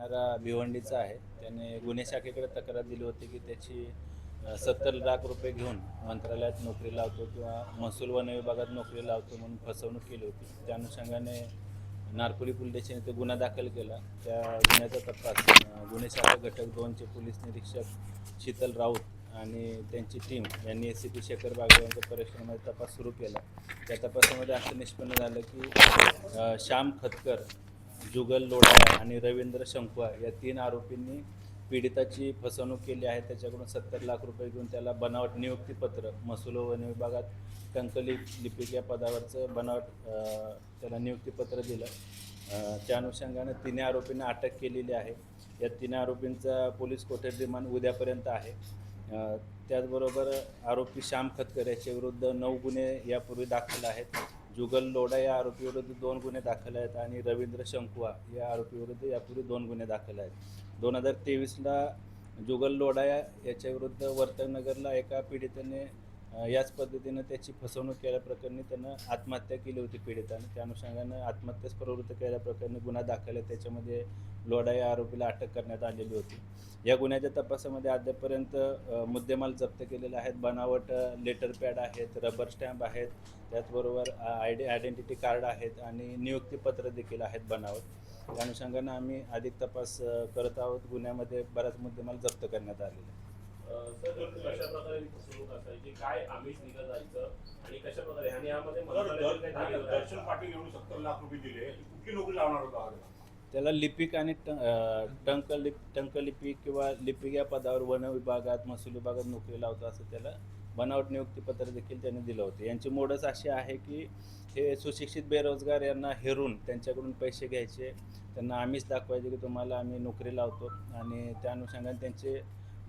राहणारा भिवंडीचा आहे. त्याने गुन्हे शाखेकडे तक्रार दिली होती की त्याची 70 लाख रुपये घेऊन मंत्रालयात नोकरी लावतो किंवा महसूल वन विभागात नोकरी लावतो म्हणून फसवणूक केली होती. त्या अनुषंगाने नारपुली पोलीस स्टेशनने तो गुन्हा दाखल केला. त्या गुन्ह्याचा तपास गुन्हे शाखा घटक 2चे पोलीस निरीक्षक शीतल राऊत आणि त्यांची टीम यांनी ACP शेखर बागवे यांच्या परिश्रमामध्ये तपास सुरू केला. त्या तपासामध्ये असं निष्पन्न झालं की श्याम खतकर, जुगल लोढा आणि रवींद्र शंकुआ या 3 आरोपींनी पीडिताची फसवणूक केली आहे. त्याच्याकडून 70 लाख रुपये घेऊन त्याला बनावट नियुक्तीपत्र महसूल वन विभागात टंकलिपिक या पदावरचं बनावट त्याला नियुक्तीपत्र दिलं. त्या अनुषंगाने 3 आरोपींना अटक केलेली आहे. या 3 आरोपींचा पोलीस कोठडी रिमांड उद्यापर्यंत आहे. त्याचबरोबर आरोपी श्याम खतकर याच्याविरुद्ध 9 गुन्हे यापूर्वी दाखल आहेत. जुगल लोढा या आरोपीविरुद्ध 2 गुन्हे दाखल आहेत आणि रवींद्र शंकुआ या आरोपीविरुद्ध यापूर्वी 2 गुन्हे दाखल आहेत. 2023ला जुगल लोढा याच्याविरुद्ध वर्तकनगरला एका पीडितेने याच पद्धतीनं त्याची फसवणूक केल्याप्रकरणी त्यानं आत्महत्या केली होती पीडितानं. त्या अनुषंगानं आत्महत्यास प्रवृत्त केल्याप्रकरणी गुन्हा दाखल आहे. त्याच्यामध्ये लोढा या आरोपीला अटक करण्यात आलेली होती. या गुन्ह्याच्या तपासामध्ये अद्यापर्यंत मुद्देमाल जप्त केलेले आहेत. बनावट लेटर पॅड आहेत, रबर स्टॅम्प आहेत, त्याचबरोबर आयडेंटिटी कार्ड आहेत आणि नियुक्तीपत्र देखील आहेत बनावट. त्या अनुषंगानं आम्ही अधिक तपास करत आहोत. गुन्ह्यामध्ये बराच मुद्देमाल जप्त करण्यात आलेला आहे. सर कशा प्रकारे फसवणूक असायची, काय आमिष निघत जायचं आणि कशा प्रकारे आणि यामध्ये दर्शन पाटील एवढे 70 लाख रुपये दिले, कुठली नोकरी लावणार होता? त्याला लिपिक आणि टंकलिपिक किंवा लिपिक या पदावर वन विभागात महसूल विभागात नोकरी लावतो असं त्याला बनावट नियुक्तीपत्र देखील त्यांनी दिलं होतं. यांची मोडच अशी आहे की हे सुशिक्षित बेरोजगार यांना हेरून त्यांच्याकडून पैसे घ्यायचे, त्यांना आमिष दाखवायचे की तुम्हाला आम्ही नोकरी लावतो आणि त्या अनुषंगाने त्यांचे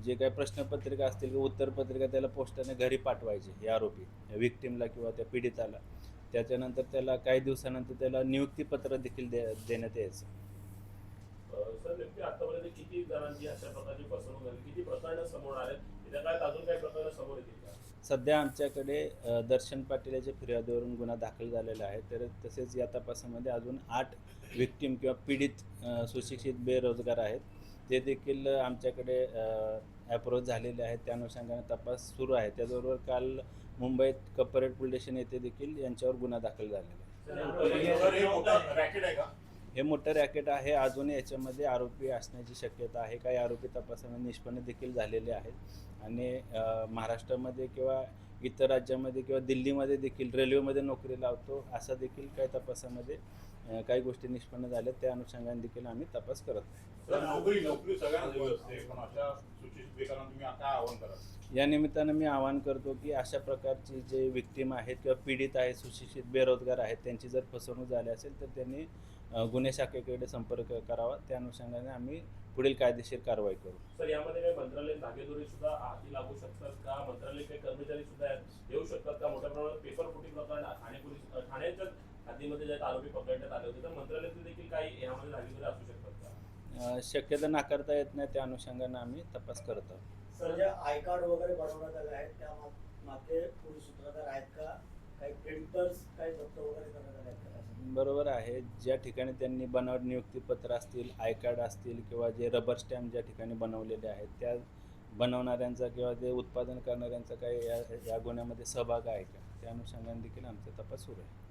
जे काही प्रश्नपत्रिका असतील किंवा उत्तरपत्रिका त्याला पोस्टाने घरी पाठवायचे हे आरोपी विक्टिमला किंवा त्या पीडिताला. त्याच्यानंतर त्याला काही दिवसानंतर त्याला नियुक्तीपत्र देखील देण्यात यायचं. सर नेमकी आतापर्यंत किती जणांची अशा प्रकारची फसवणूक झाली, किती प्रकरणं समोर आलेत, त्या काळात अजून काही प्रकरणं समोर येतील का? सध्या आमच्याकडे दर्शन पाटील याच्या फिर्यादीवरून गुन्हा दाखल झालेला आहे. तर तसेच या तपासामध्ये अजून 8 विक्टिम किंवा पीडित सुशिक्षित बेरोजगार आहेत. ते देखील आमच्याकडे अप्रोच झालेले आहेत. त्या अनुषंगाने तपास सुरू आहे. त्याचबरोबर काल मुंबईत कपरेट पोलीस स्टेशन येथे देखील यांच्यावर गुन्हा दाखल झालेला आहे. हे मोठं रॅकेट आहे. अजून याच्यामध्ये आरोपी असण्याची शक्यता आहे. काही आरोपी तपासामध्ये निष्पन्न देखील झालेले आहेत आणि महाराष्ट्रामध्ये किंवा इतर राज्यामध्ये किंवा दिल्लीमध्ये देखील रेल्वेमध्ये नोकरी लावतो असा देखील काही तपासामध्ये काही गोष्टी निष्पन्न झाल्या. त्या अनुषंगाने देखील आम्ही तपास करत आहोत. या निमित्तानं मी आवाहन करतो की अशा प्रकारची जे विक्टीम आहेत किंवा पीडित आहेत, सुशिक्षित बेरोजगार आहेत, त्यांची जर फसवणूक झाली असेल तर त्यांनी गुन्हे शाखेकडे संपर्क करावा. त्या अनुषंगाने आम्ही पुढील कायदेशीर कारवाई करू. सर यामध्ये काही मंत्रालयीन धागेदोरे सुद्धा हाती लागू शकतात का? मंत्रालयीन काही कर्मचारी सुद्धा येऊ शकतात का? मोठ्या प्रमाणात पेपर फुटी प्रकरण ठाण्याच्या हद्दीमध्ये जे आरोपी पकडण्यात आले होते तर मंत्रालयातील देखील काही यामध्ये धागेदोरे असू शकतात का? शक्यता नाकारता येत नाही. त्या अनुषंगाने आम्ही तपास करत आहोत. सर जे आय कार्ड वगैरे बनवण्यात आले आहेत त्या मागे पोलीस सूत्रधार आहेत का? काही प्रिंटर्स काही जप्त वगैरे करण्यात आले आहेत का? बरोबर आहे. ज्या ठिकाणी त्यांनी बनावट नियुक्तीपत्र असतील, आय कार्ड असतील किंवा जे रबर स्टॅम्प ज्या ठिकाणी बनवलेले आहेत त्या बनवणाऱ्यांचा किंवा ते उत्पादन करणाऱ्यांचा काही या गुन्ह्यामध्ये सहभाग आहे का? त्या अनुषंगाने देखील आमचा तपास सुरू आहे.